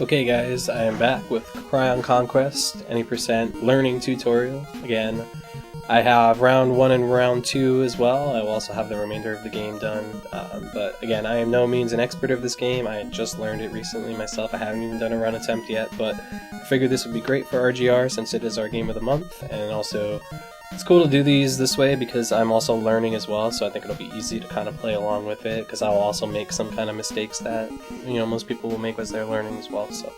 Okay guys, I am back with Krion Conquest, any percent learning tutorial. Again, I have round 1 and round 2 as well. I will also have the remainder of the game done. But again, I am no means an expert of this game. I just learned it recently myself. I haven't even done a run attempt yet, but I figured this would be great for RGR since it is our game of the month, and also it's cool to do these this way because I'm also learning as well, so I think it'll be easy to kind of play along with it, because I'll also make some kind of mistakes that, you know, most people will make as they're learning as well, so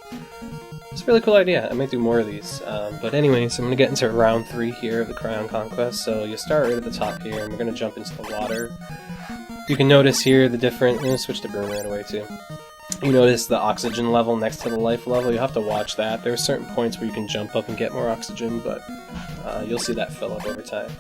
it's a really cool idea. I might do more of these. But anyways, I'm going to get into round 3 here of the Krion Conquest, so you start right at the top here, and we're going to jump into the water. You can notice here the different... I'm going to switch to Broom right away too. You notice the oxygen level next to the life level. You have to watch that. There are certain points where you can jump up and get more oxygen, but you'll see that fill up over time.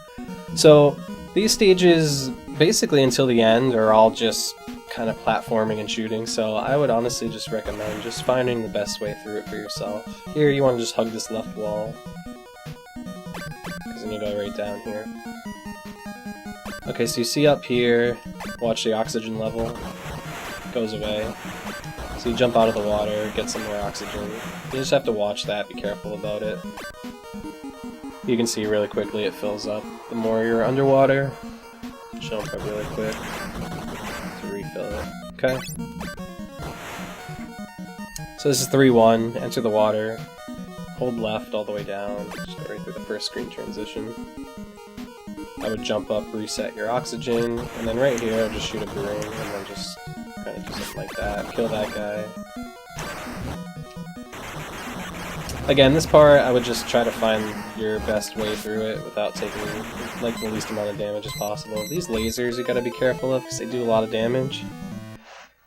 So these stages, basically until the end, are all just kind of platforming and shooting, so I would honestly just recommend just finding the best way through it for yourself. Here you want to just hug this left wall, because then you go right down here. Okay, so you see up here, watch the oxygen level, goes away. So you jump out of the water, get some more oxygen. You just have to watch that, be careful about it. You can see really quickly it fills up. The more you're underwater, jump up really quick to refill it. Okay? So this is 3-1, enter the water, hold left all the way down, just go right through the first screen transition. I would jump up, reset your oxygen, and then right here I'll just shoot a broom, and then just kind of do something like that, kill that guy. Again, this part I would just try to find your best way through it without taking like the least amount of damage as possible. These lasers you gotta be careful of because they do a lot of damage.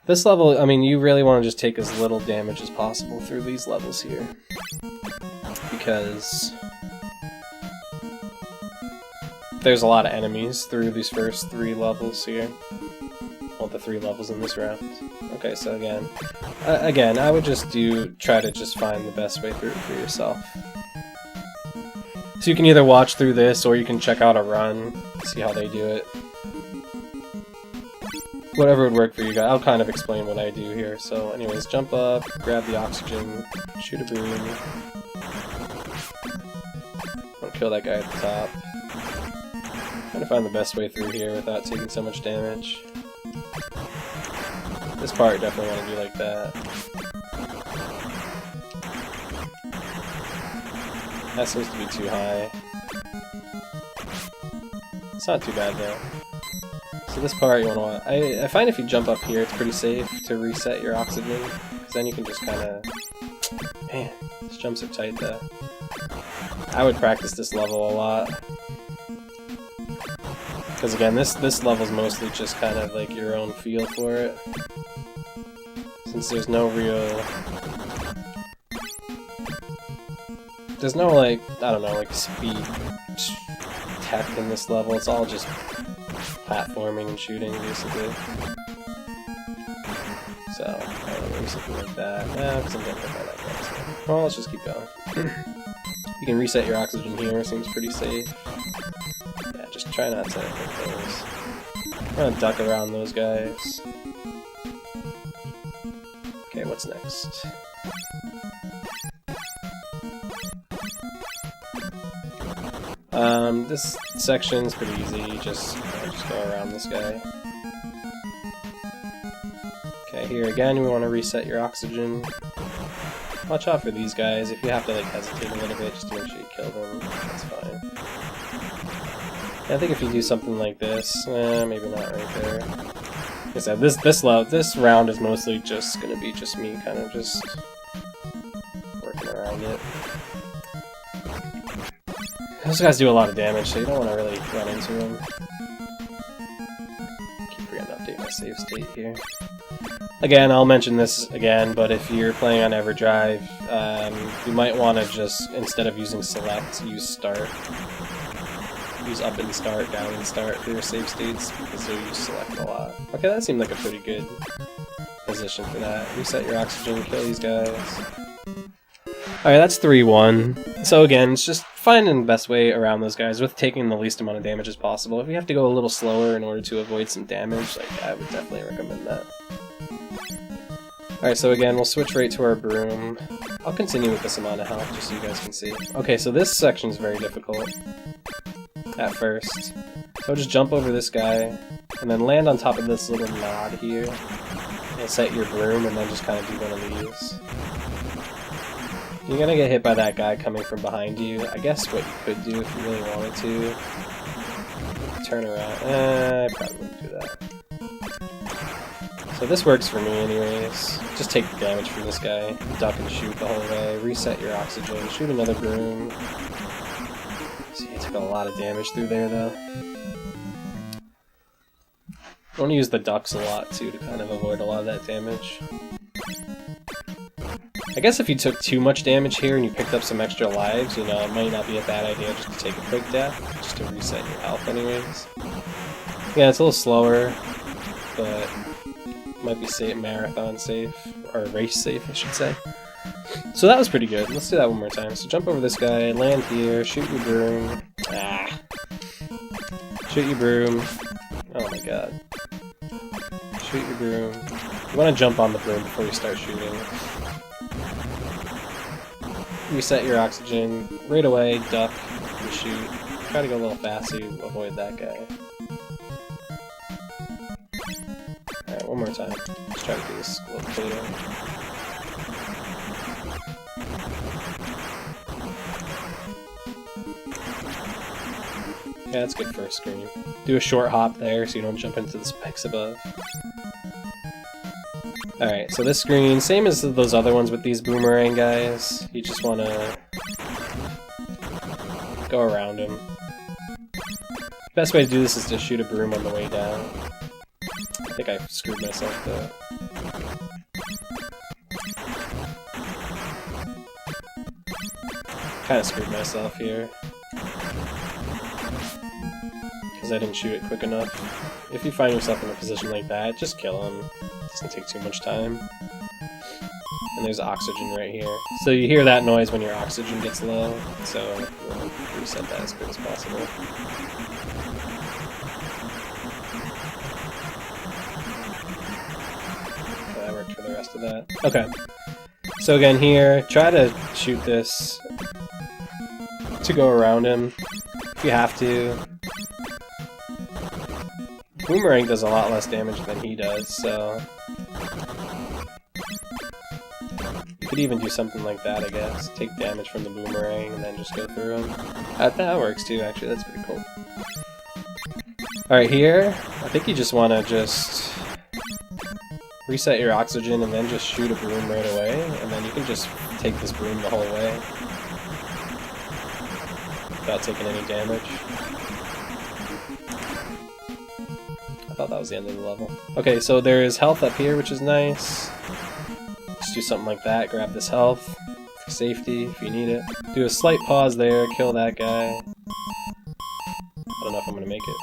This level, I mean, you really want to just take as little damage as possible through these levels here, because there's a lot of enemies through these first 3 levels here. Well, the 3 levels in this round. Okay, so again, I would just try to just find the best way through it for yourself. So you can either watch through this, or you can check out a run, see how they do it. Whatever would work for you guys. I'll kind of explain what I do here. So anyways, jump up, grab the oxygen, shoot a broom. I'll kill that guy at the top. Trying to find the best way through here without taking so much damage. This part definitely want to do like that. That seems to be too high. It's not too bad though. So this part you want to... I find if you jump up here, it's pretty safe to reset your oxygen, because then you can just kind of... Man, these jumps are tight though. I would practice this level a lot. Because again, this level's mostly just kind of like your own feel for it. Since there's no real... There's no, like, I don't know, like, speed tech in this level. It's all just platforming and shooting, basically. So, I don't know, maybe something like that. Nah, because I'm getting hit by that guy, so... Well, let's just keep going. You can reset your oxygen here, seems pretty safe. Yeah, just try not to hit those. I'm gonna duck around those guys. Okay, what's next? This section's pretty easy, just go around this guy. Okay, here again we want to reset your oxygen. Watch out for these guys. If you have to like hesitate a little bit just to make sure you kill them, that's fine. Yeah, I think if you do something like this, maybe not right there. Like I said, this round is mostly just gonna be just me kind of just working around it. Those guys do a lot of damage, so you don't want to really run into them. Keep forgetting to update my save state here. Again, I'll mention this again, but if you're playing on EverDrive, you might want to just, instead of using select, use start. Use up and start, down and start for your save states, because you'll use select a lot. Okay, that seemed like a pretty good position for that. Reset your oxygen, kill these guys. Alright, that's 3-1. So again, it's just finding the best way around those guys with taking the least amount of damage as possible. If you have to go a little slower in order to avoid some damage, like, I would definitely recommend that. Alright, so again, we'll switch right to our broom. I'll continue with this amount of health just so you guys can see. Okay, so this section is very difficult at first. So I'll just jump over this guy, and then land on top of this little nod here, and set your broom, and then just kind of do one of these. You're gonna get hit by that guy coming from behind you. I guess what you could do if you really wanted to, turn around. I probably wouldn't do that. So this works for me anyways. Just take the damage from this guy, duck and shoot the whole way, reset your oxygen, shoot another broom. See, I took a lot of damage through there though. I want to use the ducks a lot too to kind of avoid a lot of that damage. I guess if you took too much damage here and you picked up some extra lives, you know, it might not be a bad idea just to take a quick death, just to reset your health anyways. Yeah, it's a little slower, but might be safe, marathon safe, or race safe, I should say. So that was pretty good. Let's do that one more time. So jump over this guy, land here, shoot your broom. Ah! Shoot your broom. Oh my god. Shoot your broom. You want to jump on the broom before you start shooting. Reset your oxygen. Right away, duck, and shoot. Try to go a little fast so you avoid that guy. Alright, one more time. Let's try to do this a little cleaner. Yeah, that's good first screen. Do a short hop there so you don't jump into the spikes above. Alright, so this screen, same as those other ones with these boomerang guys. You just want to go around him. Best way to do this is to shoot a broom on the way down. I think I screwed myself though. Kind of screwed myself here. Because I didn't shoot it quick enough. If you find yourself in a position like that, just kill him. It doesn't take too much time. And there's oxygen right here. So you hear that noise when your oxygen gets low, so we'll reset that as quick as possible. Okay, that worked for the rest of that. Okay. So again here, try to shoot this to go around him, if you have to. Boomerang does a lot less damage than he does, so you could even do something like that, I guess. Take damage from the boomerang and then just go through him. That works too, actually. That's pretty cool. Alright, here, I think you just want to just reset your oxygen and then just shoot a broom right away, and then you can just take this broom the whole way without taking any damage. I thought that was the end of the level. Okay, so there is health up here, which is nice. Just do something like that, grab this health for safety if you need it. Do a slight pause there, kill that guy. I don't know if I'm gonna make it.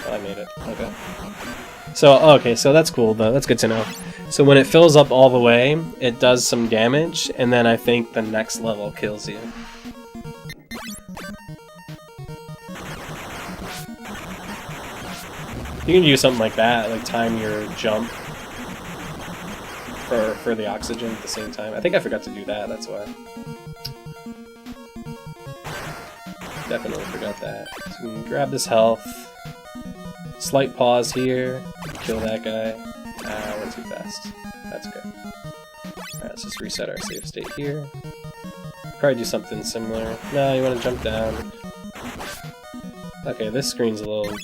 Oh, I made it. Okay. So that's cool though, that's good to know. So when it fills up all the way, it does some damage, and then I think the next level kills you. You can do something like that, like time your jump for the oxygen at the same time. I think I forgot to do that, that's why. Definitely forgot that. So we can grab this health. Slight pause here. Kill that guy. Ah, went too fast. That's okay. Alright, let's just reset our save state here. Probably do something similar. No, you want to jump down. Okay, this screen's a little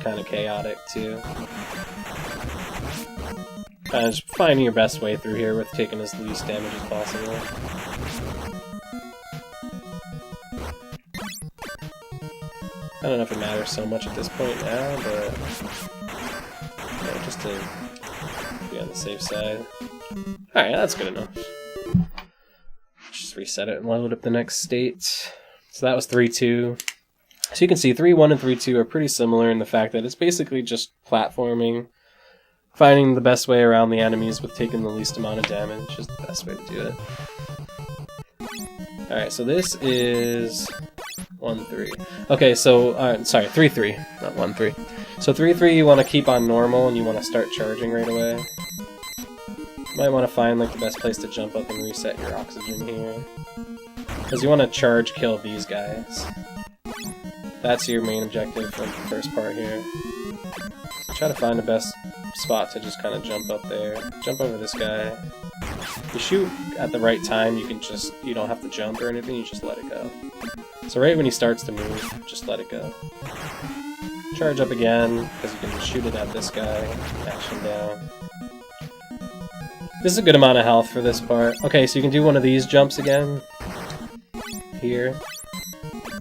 kind of chaotic too. Kind of just finding your best way through here with taking as least damage as possible. I don't know if it matters so much at this point now, but yeah, just to be on the safe side. Alright, that's good enough. Just reset it and load up the next state. So that was 3-2. So you can see 3-1 and 3-2 are pretty similar in the fact that it's basically just platforming, finding the best way around the enemies with taking the least amount of damage is the best way to do it. Alright, so this is 1-3. Okay, so, sorry, 3-3, not 1-3. So 3-3 you want to keep on normal and you want to start charging right away. You might want to find like the best place to jump up and reset your oxygen here. Because you want to charge kill these guys. That's your main objective for the first part here. So try to find the best spot to just kind of jump up there. Jump over this guy. If you shoot at the right time, you don't have to jump or anything, you just let it go. So right when he starts to move, just let it go. Charge up again, because you can shoot it at this guy, dash him down. This is a good amount of health for this part. Okay, so you can do one of these jumps again. Here.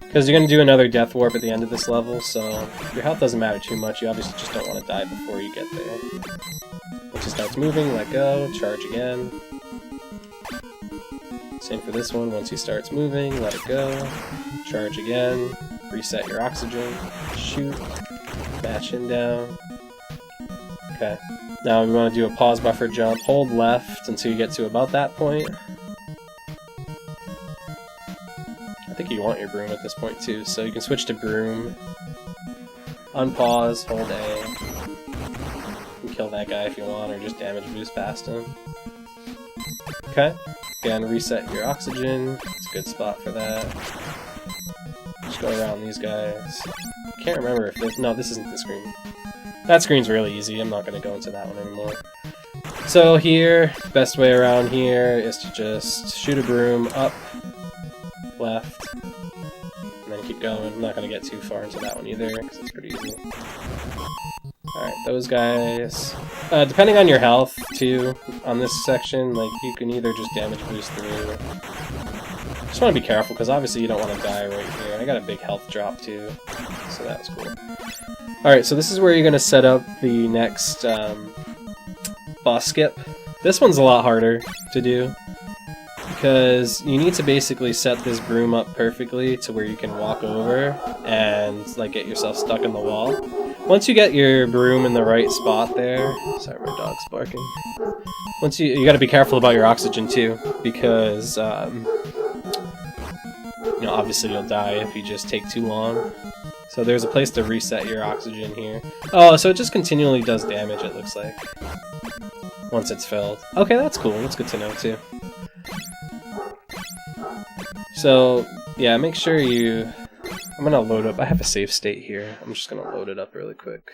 Because you're going to do another death warp at the end of this level, so your health doesn't matter too much, you obviously just don't want to die before you get there. Once he starts moving, let go, charge again. Same for this one, once he starts moving, let it go, charge again, reset your oxygen, shoot, bash him down. Okay, now we want to do a pause buffer jump, hold left until you get to about that point. I think you want your broom at this point too, so you can switch to broom, unpause, hold A, you can kill that guy if you want, or just damage boost past him. Okay, again reset your oxygen, it's a good spot for that. Just go around these guys. Can't remember if this... No, this isn't the screen. That screen's really easy, I'm not going to go into that one anymore. So here, best way around here is to just shoot a broom up, left, and then keep going. I'm not going to get too far into that one either, because it's pretty easy. Alright, those guys. Depending on your health, too, on this section, like, you can either just damage boost through. Just want to be careful, because obviously you don't want to die right here. I got a big health drop, too, so that was cool. Alright, so this is where you're going to set up the next boss skip. This one's a lot harder to do, because you need to basically set this broom up perfectly to where you can walk over and like get yourself stuck in the wall. Once you get your broom in the right spot there... Sorry, my dog's barking. Once you got to be careful about your oxygen too, because you know, obviously you'll die if you just take too long. So there's a place to reset your oxygen here. Oh, so it just continually does damage, it looks like, once it's filled. Okay, that's cool. That's good to know too. So yeah, make sure you... I'm gonna load up... I have a save state here. I'm just gonna load it up really quick.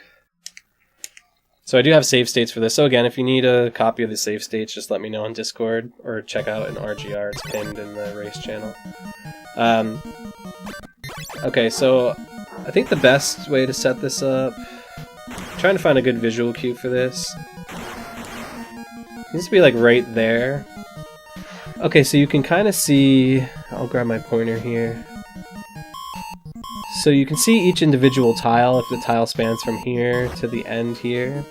So I do have save states for this. So again, if you need a copy of the save states, just let me know on Discord, or check out an RGR. It's pinned in the race channel. Okay, so I think the best way to set this up... I'm trying to find a good visual cue for this. It needs to be like right there. Okay, so you can kind of see... I'll grab my pointer here. So you can see each individual tile if the tile spans from here to the end here.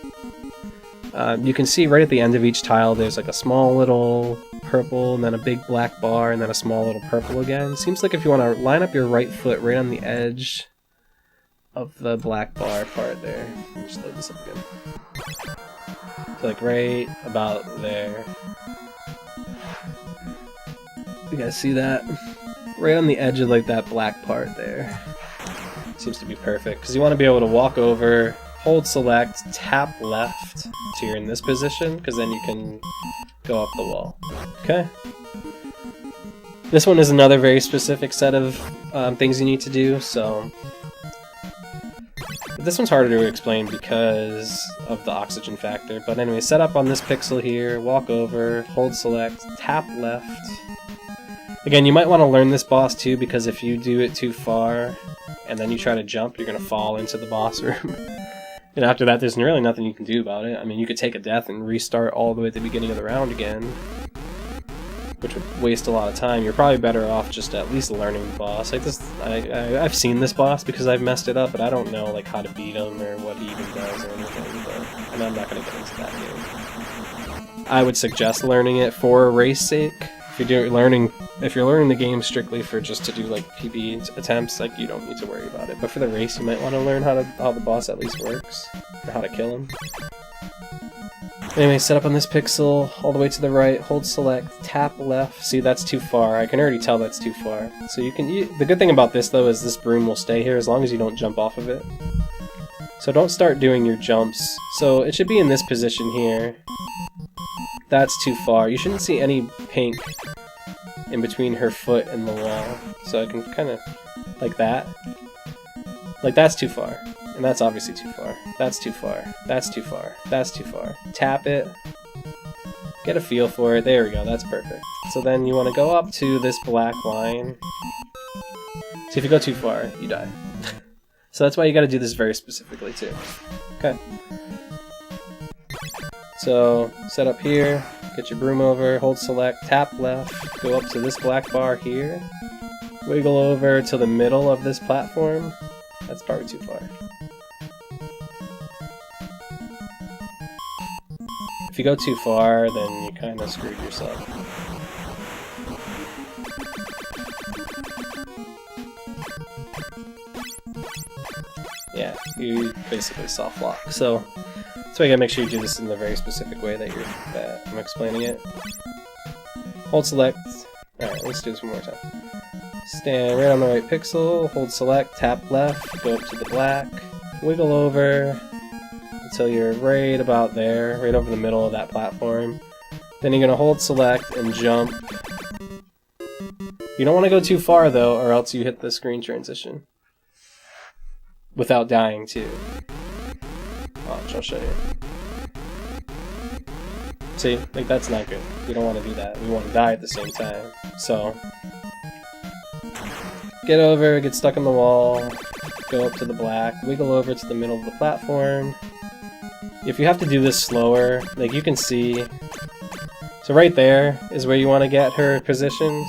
You can see right at the end of each tile there's like a small little purple and then a big black bar and then a small little purple again. Seems like if you want to line up your right foot right on the edge of the black bar part there. Let me just load this up again. So like right about there. You guys see that? Right on the edge of like that black part there. Seems to be perfect, because you want to be able to walk over, hold select, tap left so you're in this position, because then you can go up the wall. Okay. This one is another very specific set of things you need to do, so... But this one's harder to explain because of the oxygen factor, but anyway, set up on this pixel here, walk over, hold select, tap left. Again, you might want to learn this boss too, because if you do it too far and then you try to jump, you're going to fall into the boss room. And after that, there's really nothing you can do about it. I mean, you could take a death and restart all the way at the beginning of the round again, which would waste a lot of time. You're probably better off just at least learning the boss. Like this, I've seen this boss because I've messed it up, but I don't know like how to beat him or what he even does or anything. But, and I'm not going to get into that game. I would suggest learning it for race sake. If you're learning the game strictly for just to do like PB attempts, like you don't need to worry about it. But for the race, you might want to learn how the boss at least works, or how to kill him. Anyway, set up on this pixel, all the way to the right, hold select, tap left. See, that's too far. I can already tell that's too far. So the good thing about this though is this broom will stay here as long as you don't jump off of it. So don't start doing your jumps. So it should be in this position here. That's too far. You shouldn't see any pink in between her foot and the wall. So I can kind of, like that. Like that's too far. And that's obviously too far. That's too far. That's too far. That's too far. Tap it. Get a feel for it. There we go. That's perfect. So then you want to go up to this black line. So if you go too far, you die. So that's why you got to do this very specifically too. Okay. So set up here, get your broom over, hold select, tap left, go up to this black bar here, wiggle over to the middle of this platform. That's probably too far. If you go too far, then you kind of screwed yourself. Yeah, you basically soft lock. So that's why you gotta make sure you do this in the very specific way that I'm explaining it. Hold select. Alright, let's do this one more time. Stand right on the right pixel, hold select, tap left, go up to the black, wiggle over until you're right about there, right over the middle of that platform. Then you're gonna hold select and jump. You don't want to go too far though, or else you hit the screen transition. Without dying too. Watch, I'll show you. See, like that's not good. We don't want to do that. We want to die at the same time. So, get over, get stuck in the wall, go up to the black, wiggle over to the middle of the platform. If you have to do this slower, like you can see, so right there is where you want to get her positioned.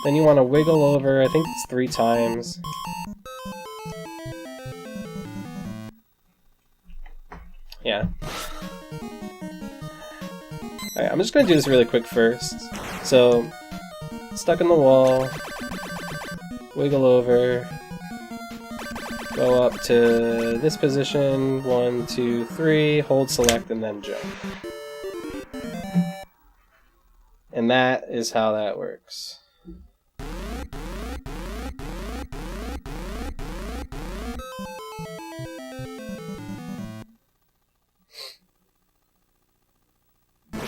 Then you want to wiggle over, I think it's 3 times. Yeah. Alright, I'm just gonna do this really quick first. So, stuck in the wall, wiggle over, go up to this position, 1, 2, 3, hold select, and then jump. And that is how that works.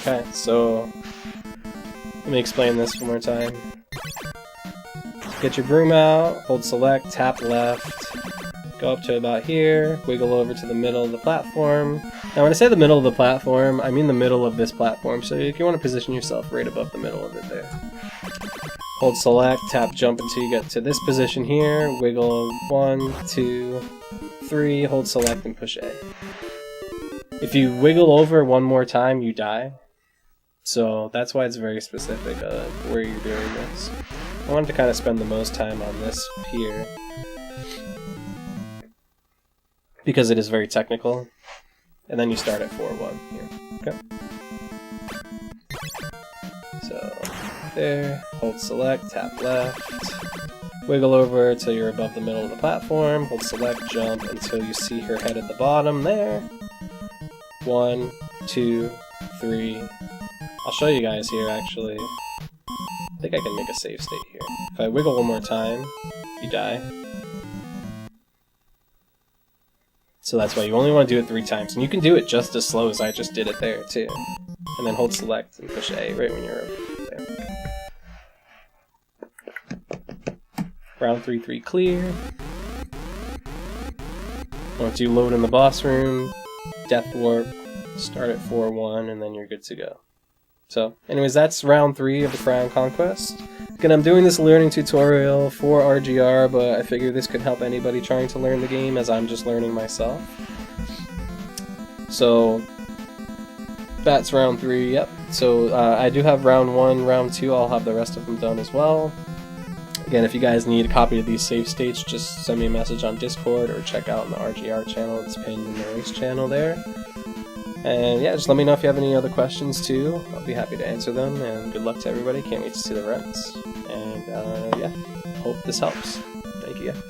Okay, so let me explain this one more time. Get your broom out, hold select, tap left, go up to about here, wiggle over to the middle of the platform. Now when I say the middle of the platform, I mean the middle of this platform, so if you want to position yourself right above the middle of it there. Hold select, tap jump until you get to this position here, wiggle 1, 2, 3, hold select and push A. If you wiggle over one more time, you die. So that's why it's very specific where you're doing this. I wanted to kind of spend the most time on this here because it is very technical. And then you start at 4-1 here. Okay. So there, hold select, tap left, wiggle over until you're above the middle of the platform, hold select, jump until you see her head at the bottom there. 1, 2, 3. I'll show you guys here actually. I think I can make a save state here. If I wiggle one more time, you die. So that's why you only want to do it 3 times. And you can do it just as slow as I just did it there too. And then hold select and push A right when you're there. Round 3 clear. Once you load in the boss room, death warp, start at 4-1, and then you're good to go. So, anyways, that's round 3 of the Krion Conquest. Again, I'm doing this learning tutorial for RGR, but I figure this could help anybody trying to learn the game as I'm just learning myself. So, that's round 3, yep. So, I do have round 1, round 2, I'll have the rest of them done as well. Again, if you guys need a copy of these save states, just send me a message on Discord or check out the RGR channel. It's pinned in the race channel there. And yeah, just let me know if you have any other questions too. I'll be happy to answer them, and good luck to everybody. Can't wait to see the runs. And yeah, hope this helps. Thank you guys.